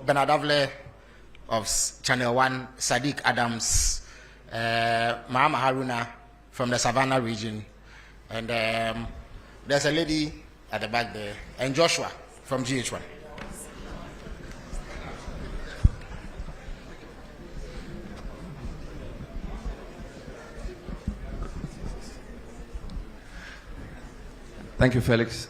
Bernard Avle of Channel 1, Sadiq Adams, Mahama Haruna from the Savannah region, and there's a lady at the back there, and Joshua from GH1. Thank you, Felix.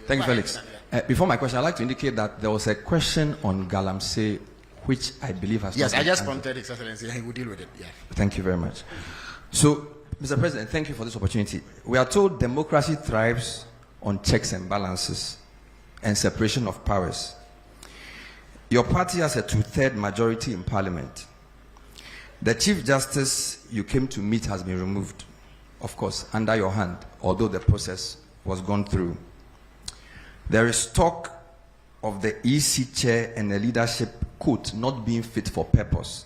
Thank you, Felix. Before my question, I'd like to indicate that there was a question on Galamsey, which I believe has Yes, not I been just answered. prompted His Excellency, and he will deal with it. Yeah. Thank you very much. So, Mr. President, thank you for this opportunity. We are told democracy thrives on checks and balances and separation of powers. Your party has a 2/3 majority in Parliament. The Chief Justice you came to meet has been removed, of course, under your hand, although the process was gone through. There is talk of the EC chair and the leadership quote not being fit for purpose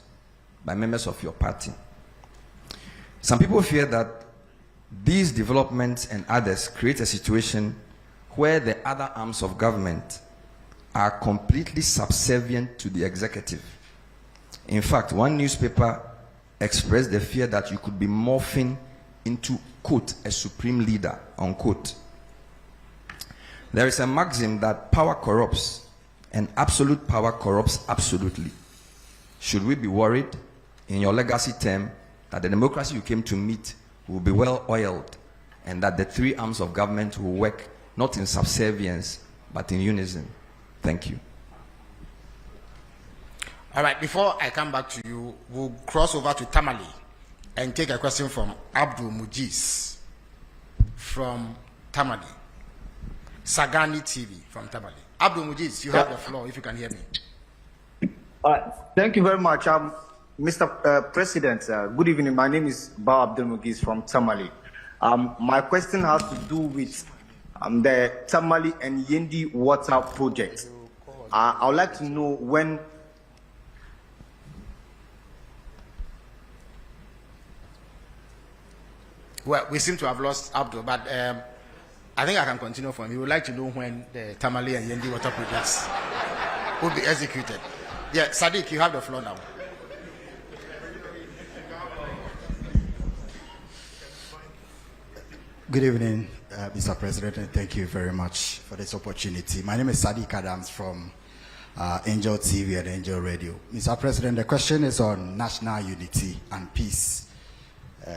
by members of your party. Some people fear that these developments and others create a situation where the other arms of government are completely subservient to the executive. In fact, one newspaper expressed the fear that you could be morphing into, quote, a supreme leader, unquote. There is a maxim that power corrupts, and absolute power corrupts absolutely. Should we be worried in your legacy term that the democracy you came to meet will be well oiled and that the three arms of government will work not in subservience but in unison? Thank you. All right, before I come back to you, we'll cross over to Tamale and take a question from Abdul Mujiz from Tamale. Sagani TV from Tamale. Abdul Mujiz, you have the floor if you can hear me. Thank you very much. Mr. President, good evening. My name is Ba Abdul Mujiz from Tamale. My question has to do with the Tamale and Yendi water project. I would like to know when. Well, we seem to have lost Abdul, but I think I can continue for him. He would like to know when the Tamale and Yendi water projects will be executed. Yeah, Sadiq, you have the floor now. Good evening, Mr. President, and thank you very much for this opportunity. My name is Sadiq Adams from Angel TV and Angel Radio. Mr. President, the question is on national unity and peace.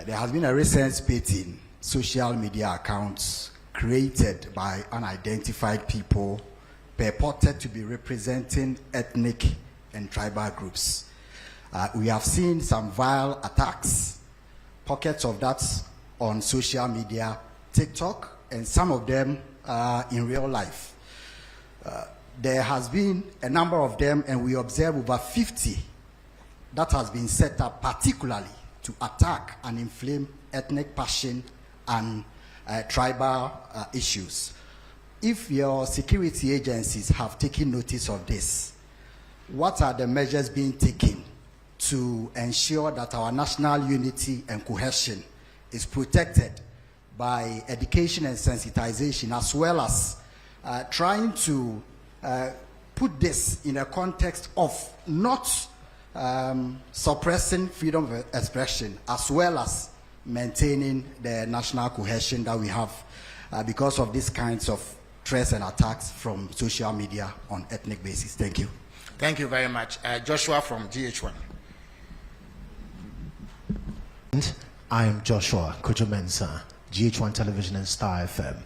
There has been a recent spate in social media accounts created by unidentified people purported to be representing ethnic and tribal groups. We have seen some vile attacks, pockets of that on social media, TikTok, and some of them in real life. There has been a number of them, and we observe over 50 that has been set up particularly to attack and inflame ethnic passion and tribal issues. If your security agencies have taken notice of this, what are the measures being taken to ensure that our national unity and cohesion is protected by education and sensitization, as well as trying to put this in a context of not suppressing freedom of expression, as well as maintaining the national cohesion that we have because of these kinds of threats and attacks from social media on ethnic basis. Thank you. Thank you very much. Joshua from GH1. I am Joshua Kojomensa, GH1 Television and Star FM.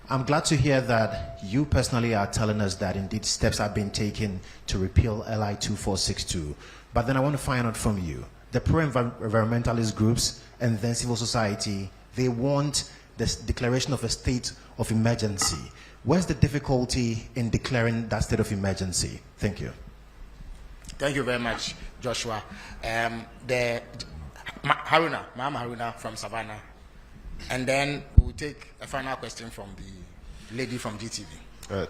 I'm glad to hear that you personally are telling us that indeed steps are being taken to repeal LI 2462. But then I want to find out from you, the pro-environmentalist groups and then civil society, they want this declaration of a state of emergency. Where's the difficulty in declaring that state of emergency? Thank you. Thank you very much, Joshua. Mahama Haruna from Savannah. And then we'll take a final question from the lady from GTV.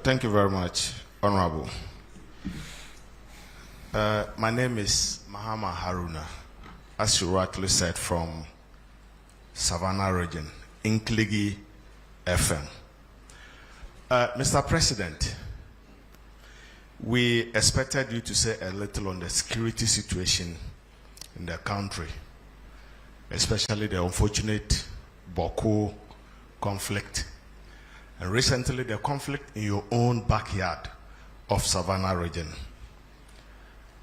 Thank you very much, Honorable. My name is Mahama Haruna, as you rightly said, from Savannah region, Inkligi FM. Mr. President, we expected you to say a little on the security situation in the country, especially the unfortunate Boko conflict, and recently the conflict in your own backyard of Savannah region.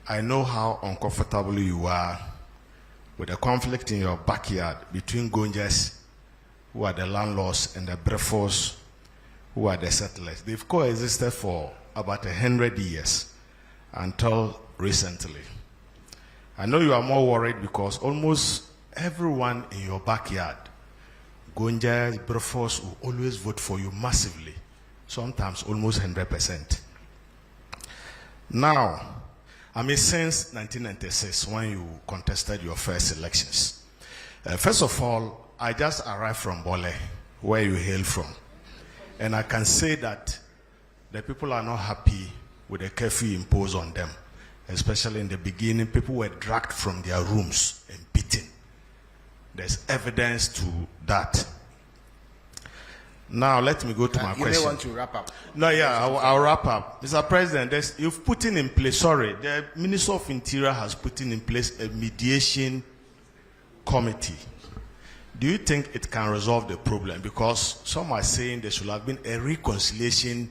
I know how uncomfortable you are with the conflict in your backyard between Gonjas, who are the landlords, and the Brefos, who are the settlers. They've coexisted for about 100 years until recently. I know you are more worried because almost everyone in your backyard, Gonjas, Brefos, will always vote for you massively, sometimes almost 100%. Now, since 1996, when you contested your first elections, first of all, I just arrived from Bole, where you hail from. And I can say that the people are not happy with the curfew imposed on them. Especially in the beginning, people were dragged from their rooms and beaten. There's evidence to that. Now, let me go to my question. You may want to wrap up. No, yeah, I'll wrap up. Mr. President, you've put in place, the Minister of Interior has put in place a mediation committee. Do you think it can resolve the problem? Because some are saying there should have been a reconciliation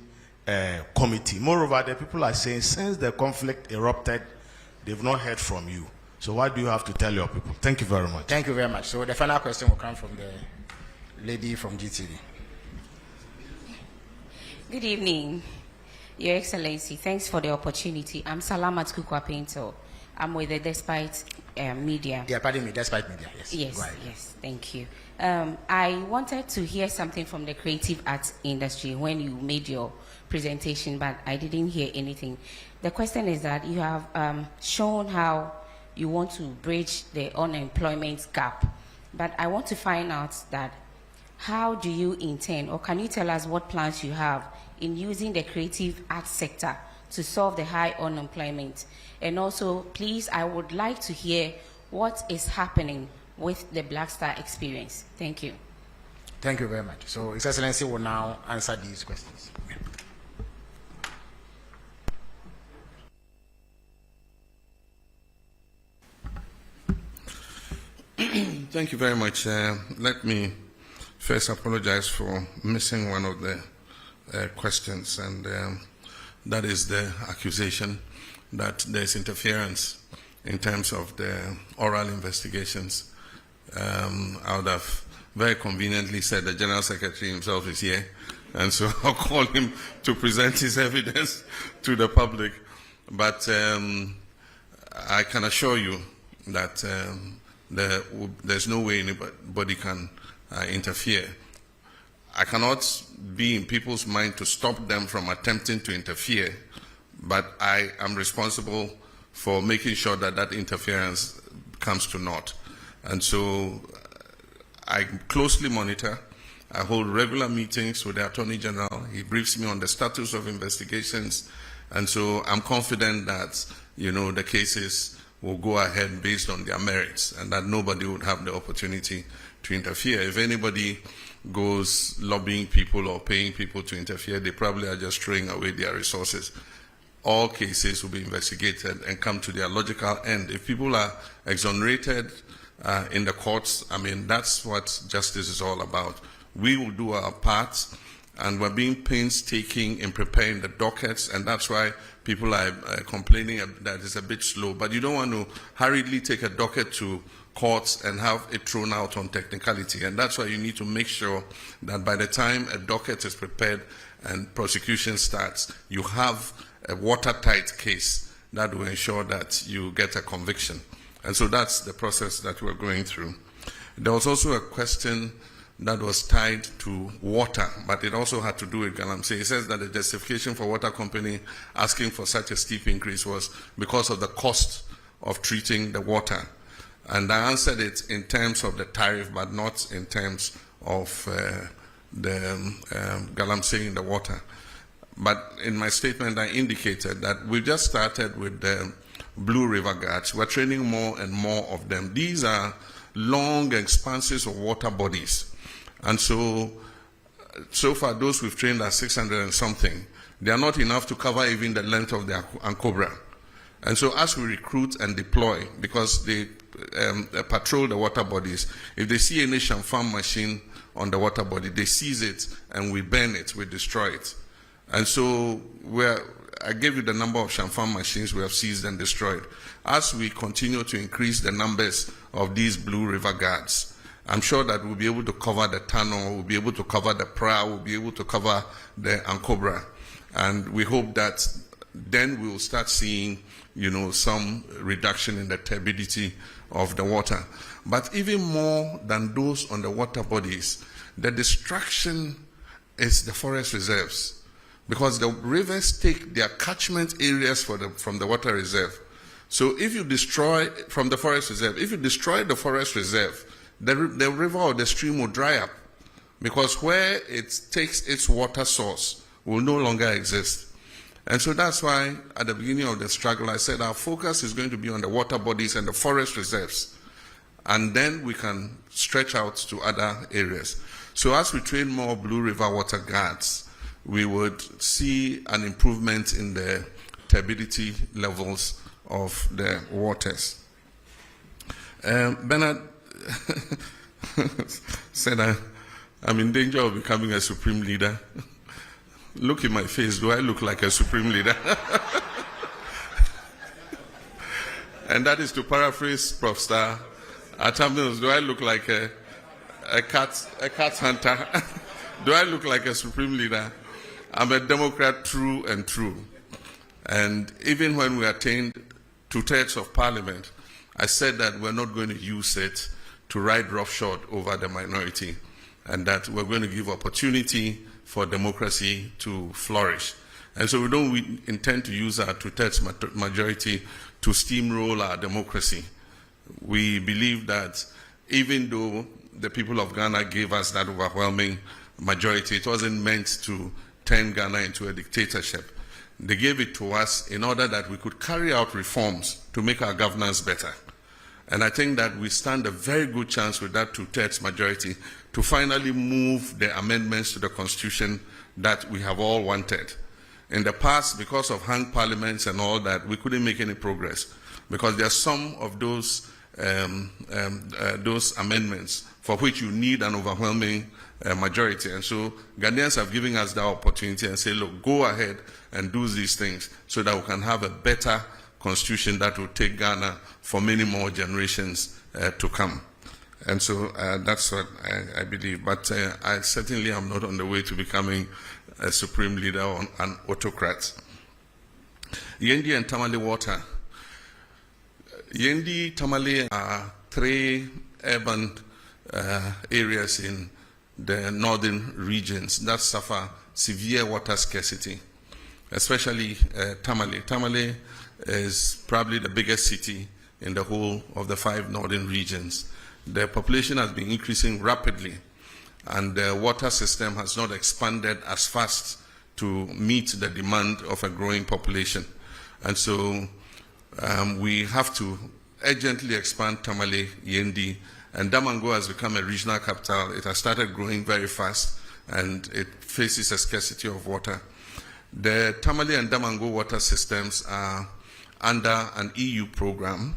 committee. Moreover, the people are saying since the conflict erupted, they've not heard from you. So what do you have to tell your people? Thank you very much. Thank you very much. So the final question will come from the lady from GTV. Good evening, Your Excellency. Thanks for the opportunity. I'm Salamat Kukwa Pinto. I'm with the Despite Media. Yeah, pardon me, Despite Media, yes. Yes, yes, thank you. I wanted to hear something from the creative arts industry when you made your presentation, but I didn't hear anything. The question is that you have shown how you want to bridge the unemployment gap, but I want to find out that how do you intend, or can you tell us what plans you have in using the creative arts sector to solve the high unemployment? And also, please, I would like to hear what is happening with the Black Star experience. Thank you. Thank you very much. So His Excellency will now answer these questions. Thank you very much. Let me first apologize for missing one of the questions, and that is the accusation that there's interference in terms of the oral investigations. I would have very conveniently said the General Secretary himself is here, and so I'll call him to present his evidence to the public. But I can assure you that there's no way anybody can interfere. I cannot be in people's mind to stop them from attempting to interfere, but I am responsible for making sure that that interference comes to naught. And so I closely monitor. I hold regular meetings with the Attorney General. He briefs me on the status of investigations. And so I'm confident that, the cases will go ahead based on their merits and that nobody would have the opportunity to interfere. If anybody goes lobbying people or paying people to interfere, they probably are just throwing away their resources. All cases will be investigated and come to their logical end. If people are exonerated in the courts, that's what justice is all about. We will do our part, and we're being painstaking in preparing the dockets, and that's why people are complaining that it's a bit slow. But you don't want to hurriedly take a docket to courts and have it thrown out on technicality. And that's why you need to make sure that by the time a docket is prepared and prosecution starts, you have a watertight case that will ensure that you get a conviction. And so that's the process that we're going through. There was also a question that was tied to water, but it also had to do with Galamsey. It says that the justification for water company asking for such a steep increase was because of the cost of treating the water. And I answered it in terms of the tariff, but not in terms of the Galamsey in the water. But in my statement, I indicated that we just started with the Blue River Guards. We're training more and more of them. These are long expanses of water bodies. And so far, those we've trained are 600 and something. They are not enough to cover even the length of the Ankobra. And so as we recruit and deploy, because they patrol the water bodies, if they see any Shamfam machine on the water body, they seize it and we burn it, we destroy it. And so I gave you the number of Shamfam machines we have seized and destroyed. As we continue to increase the numbers of these Blue River Guards, I'm sure that we'll be able to cover the tunnel, we'll be able to cover the Pra, we'll be able to cover the Ankobra. And we hope that then we will start seeing, some reduction in the turbidity of the water. But even more than those on the water bodies, the destruction is the forest reserves. Because the rivers take their catchment areas from the water reserve. So if you destroy, from the forest reserve, if you destroy the forest reserve, the river or the stream will dry up. Because where it takes its water source will no longer exist. And so that's why at the beginning of the struggle I said our focus is going to be on the water bodies and the forest reserves. And then we can stretch out to other areas. So as we train more Blue River Water Guards, we would see an improvement in the turbidity levels of the waters. Bernard said I'm in danger of becoming a supreme leader. Look in my face, do I look like a supreme leader? And that is to paraphrase Prof. Star Atamils, do I look like a cat hunter? Do I look like a supreme leader? I'm a Democrat true and true. And even when we attained 2/3 of Parliament, I said that we're not going to use it to ride roughshod over the minority, and that we're going to give opportunity for democracy to flourish. And so we don't intend to use our 2/3 majority to steamroll our democracy. We believe that even though the people of Ghana gave us that overwhelming majority, it wasn't meant to turn Ghana into a dictatorship. They gave it to us in order that we could carry out reforms to make our governance better. And I think that we stand a very good chance with that 2/3 majority to finally move the amendments to the Constitution that we have all wanted. In the past, because of hung parliaments and all that, we couldn't make any progress, because there are some of those amendments for which you need an overwhelming majority. And so Ghanaians have given us that opportunity and say, look, go ahead and do these things so that we can have a better constitution that will take Ghana for many more generations to come. And so that's what I believe. But I certainly am not on the way to becoming a supreme leader or an autocrat. Yendi and Tamale water. Yendi, Tamale are 3 urban areas in the northern regions that suffer severe water scarcity, especially Tamale. Tamale is probably the biggest city in the whole of the 5 northern regions. The population has been increasing rapidly, and the water system has not expanded as fast to meet the demand of a growing population. And so we have to urgently expand Tamale, Yendi, and Damango has become a regional capital. It has started growing very fast, and it faces a scarcity of water. The Tamale and Damango water systems are under an EU program,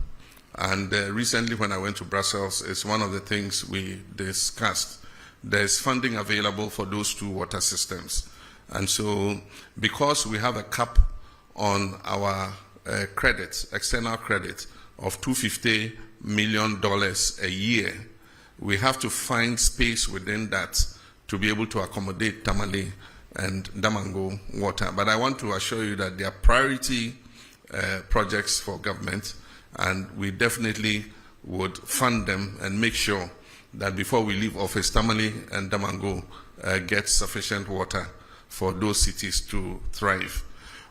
and recently when I went to Brussels, it's one of the things we discussed. There's funding available for those 2 water systems. And so because we have a cap on our credit, external credit, of $250 million a year, we have to find space within that to be able to accommodate Tamale and Damango water. But I want to assure you that they are priority projects for government, and we definitely would fund them and make sure that before we leave office, Tamale and Damango get sufficient water for those cities to thrive.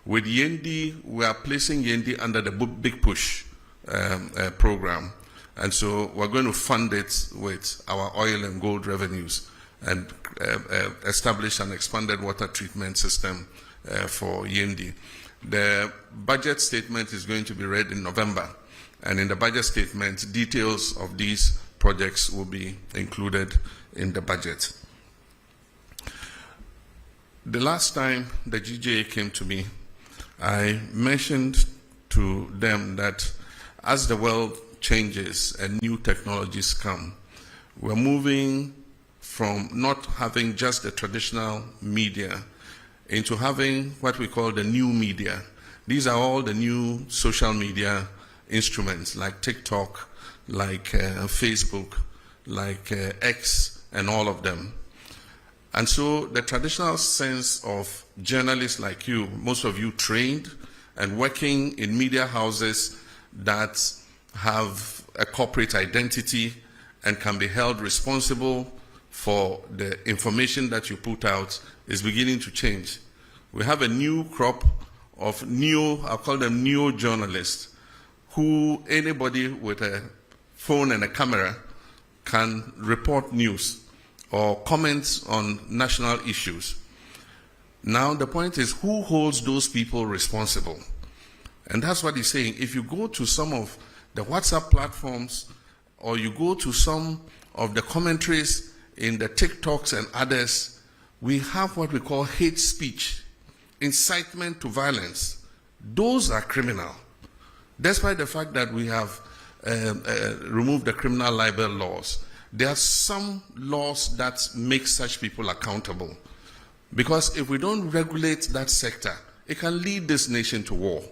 With Yendi, we are placing Yendi under the Big Push program. And so we're going to fund it with our oil and gold revenues and establish an expanded water treatment system for Yendi. The budget statement is going to be read in November. And in the budget statement, details of these projects will be included in the budget. The last time the GJA came to me, I mentioned to them that as the world changes and new technologies come, we're moving from not having just the traditional media into having what we call the new media. These are all the new social media instruments like TikTok, like Facebook, like X, and all of them. And so the traditional sense of journalists like you, most of you trained and working in media houses that have a corporate identity and can be held responsible for the information that you put out, is beginning to change. We have a new crop of I'll call them neo-journalists, who anybody with a phone and a camera can report news or comment on national issues. Now the point is, who holds those people responsible? And that's what he's saying. If you go to some of the WhatsApp platforms, or you go to some of the commentaries in the TikToks and others, we have what we call hate speech, incitement to violence. Those are criminal. Despite the fact that we have removed the criminal libel laws, there are some laws that make such people accountable. Because if we don't regulate that sector, it can lead this nation to war.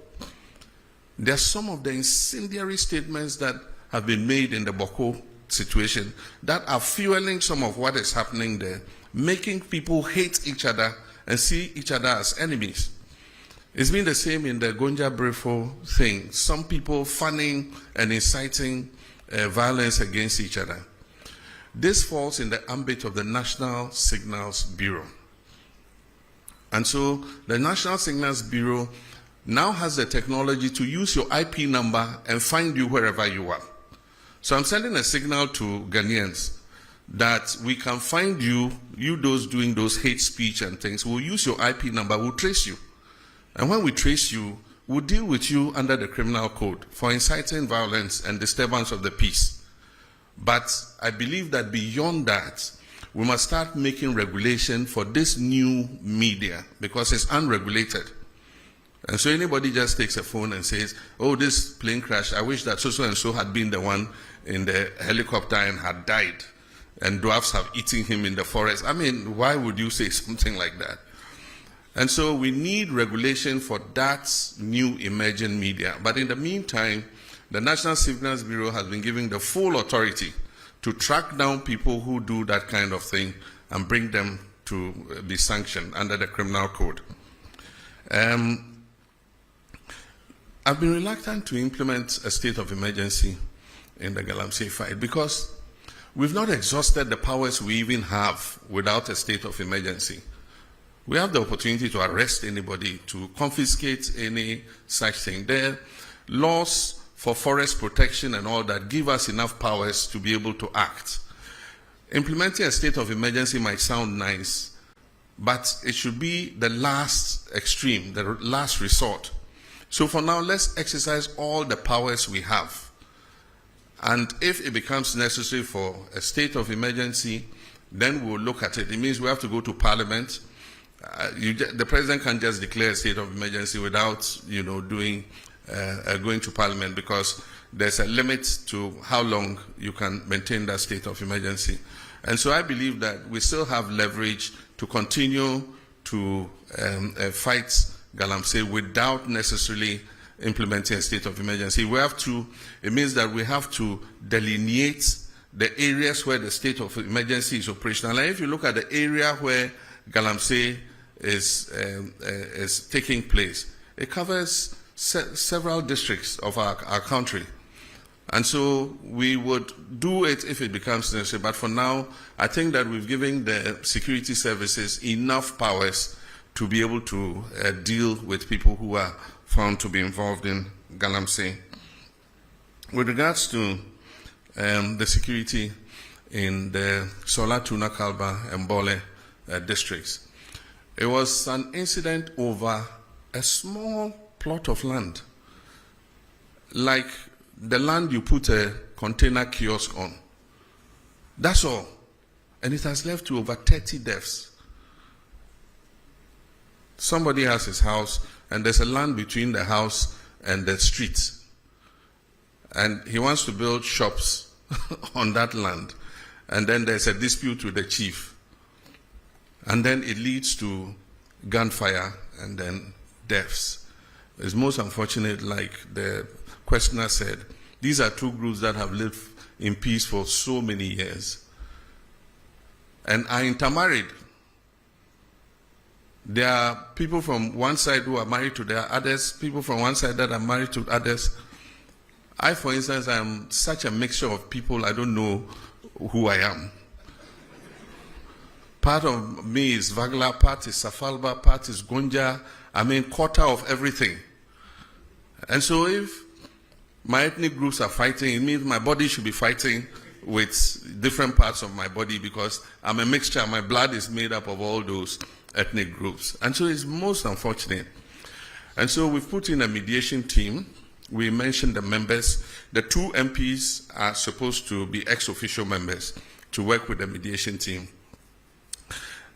There are some of the incendiary statements that have been made in the Boko situation that are fueling some of what is happening there, making people hate each other and see each other as enemies. It's been the same in the Gonja Brefo thing. Some people fanning and inciting violence against each other. This falls in the ambit of the National Signals Bureau. And so the National Signals Bureau now has the technology to use your IP number and find you wherever you are. So I'm sending a signal to Ghanaians that we can find you those doing those hate speech and things. We'll use your IP number, we'll trace you. And when we trace you, we'll deal with you under the criminal code for inciting violence and disturbance of the peace. But I believe that beyond that, we must start making regulation for this new media because it's unregulated. And so anybody just takes a phone and says, oh, this plane crash, I wish that so and so had been the one in the helicopter and had died, and dwarfs have eaten him in the forest. I mean, why would you say something like that? And so we need regulation for that new emerging media. But in the meantime, the National Signals Bureau has been given the full authority to track down people who do that kind of thing and bring them to be sanctioned under the criminal code. I've been reluctant to implement a state of emergency in the Galamsey fight because we've not exhausted the powers we even have without a state of emergency. We have the opportunity to arrest anybody, to confiscate any such thing. There are laws for forest protection and all that give us enough powers to be able to act. Implementing a state of emergency might sound nice, but it should be the last extreme, the last resort. So for now, let's exercise all the powers we have. And if it becomes necessary for a state of emergency, then we'll look at it. It means we have to go to Parliament. The President can't just declare a state of emergency without, going to Parliament, because there's a limit to how long you can maintain that state of emergency. And so I believe that we still have leverage to continue to fight Galamsey without necessarily implementing a state of emergency. It means that we have to delineate the areas where the state of emergency is operational. And if you look at the area where Galamsey is taking place, it covers several districts of our country. And so we would do it if it becomes necessary. But for now, I think that we've given the security services enough powers to be able to deal with people who are found to be involved in Galamsey. With regards to the security in the Sola, Tuna, Kalba, and Bole districts, it was an incident over a small plot of land, like the land you put a container kiosk on. That's all. And it has led to over 30 deaths. Somebody has his house, and there's a land between the house and the street. And he wants to build shops on that land. And then there's a dispute with the chief. And then it leads to gunfire and then deaths. It's most unfortunate, like the questioner said, these are two groups that have lived in peace for so many years and are intermarried. There are people from one side who are married to their others, people from one side that are married to others. I, for instance, am such a mixture of people, I don't know who I am. Part of me is Vagla, part is Safalba, part is Gonja. I mean, quarter of everything. And so if my ethnic groups are fighting, it means my body should be fighting with different parts of my body because I'm a mixture. My blood is made up of all those ethnic groups. And so it's most unfortunate. And so we've put in a mediation team. We mentioned the members. The 2 MPs are supposed to be ex-official members to work with the mediation team.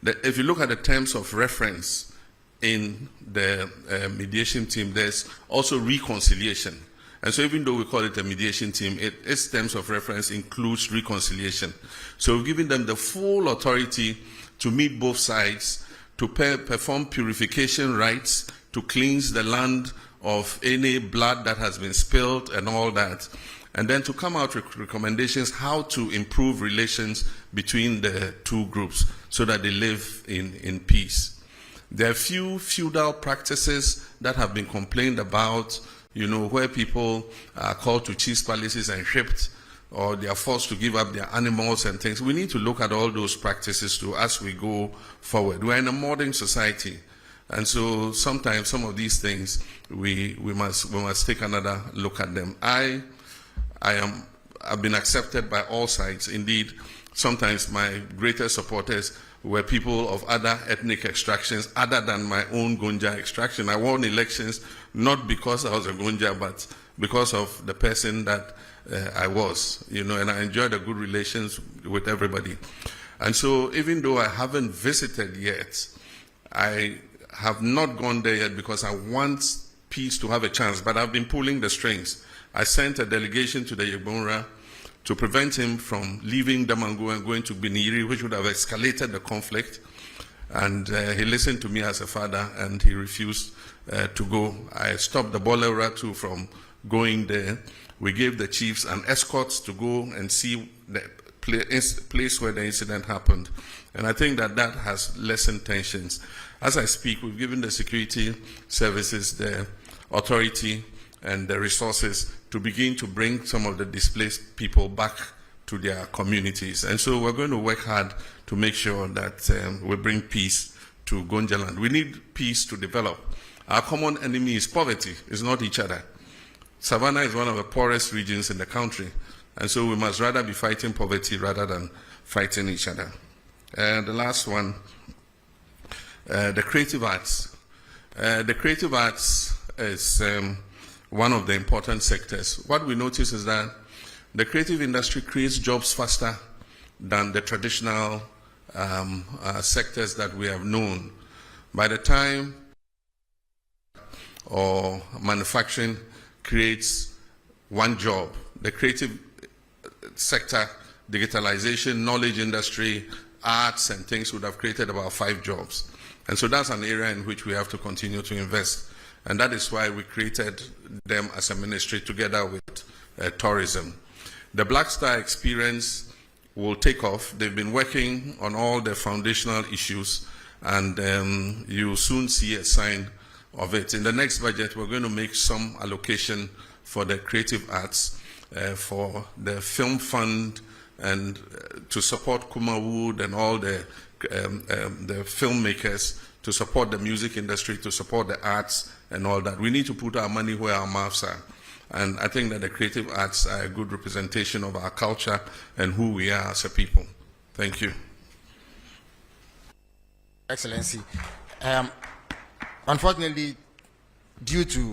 If you look at the terms of reference in the mediation team, there's also reconciliation. And so even though we call it a mediation team, its terms of reference includes reconciliation. So we've given them the full authority to meet both sides, to perform purification rites, to cleanse the land of any blood that has been spilled and all that, and then to come out with recommendations how to improve relations between the two groups so that they live in peace. There are few feudal practices that have been complained about, you know, where people are called to chiefs' palaces and shipped, or they are forced to give up their animals and things. We need to look at all those practices too as we go forward. We're in a modern society, and so sometimes some of these things we must take another look at them. I've been accepted by all sides. Indeed, sometimes my greatest supporters were people of other ethnic extractions other than my own Gonja extraction. I won elections not because I was a Gonja, but because of the person that I was, you know, and I enjoyed a good relations with everybody. And so even though I haven't visited yet, I have not gone there yet because I want peace to have a chance, but I've been pulling the strings. I sent a delegation to the Yegbonra to prevent him from leaving Damango and going to Biniri, which would have escalated the conflict. And he listened to me as a father, and he refused to go. I stopped the Bolera too from going there. We gave the chiefs an escort to go and see the place where the incident happened. And I think that that has lessened tensions. As I speak, we've given the security services the authority and the resources to begin to bring some of the displaced people back to their communities. And so we're going to work hard to make sure that we bring peace to Gonjaland. We need peace to develop. Our common enemy is poverty, it's not each other. Savannah is one of the poorest regions in the country, and so we must rather be fighting poverty rather than fighting each other. The last one, the creative arts. The creative arts is one of the important sectors. What we notice is that the creative industry creates jobs faster than the traditional sectors that we have known. By the time or manufacturing creates one job, the creative sector, digitalization, knowledge industry, arts and things would have created about 5 jobs. And so that's an area in which we have to continue to invest. And that is why we created them as a ministry together with tourism. The Black Star experience will take off. They've been working on all the foundational issues, and you'll soon see a sign of it. In the next budget, we're going to make some allocation for the creative arts, for the film fund, and to support Kumawood and all the filmmakers, to support the music industry, to support the arts and all that. We need to put our money where our mouths are. And I think that the creative arts are a good representation of our culture and who we are as a people. Thank you. Excellency, unfortunately, due to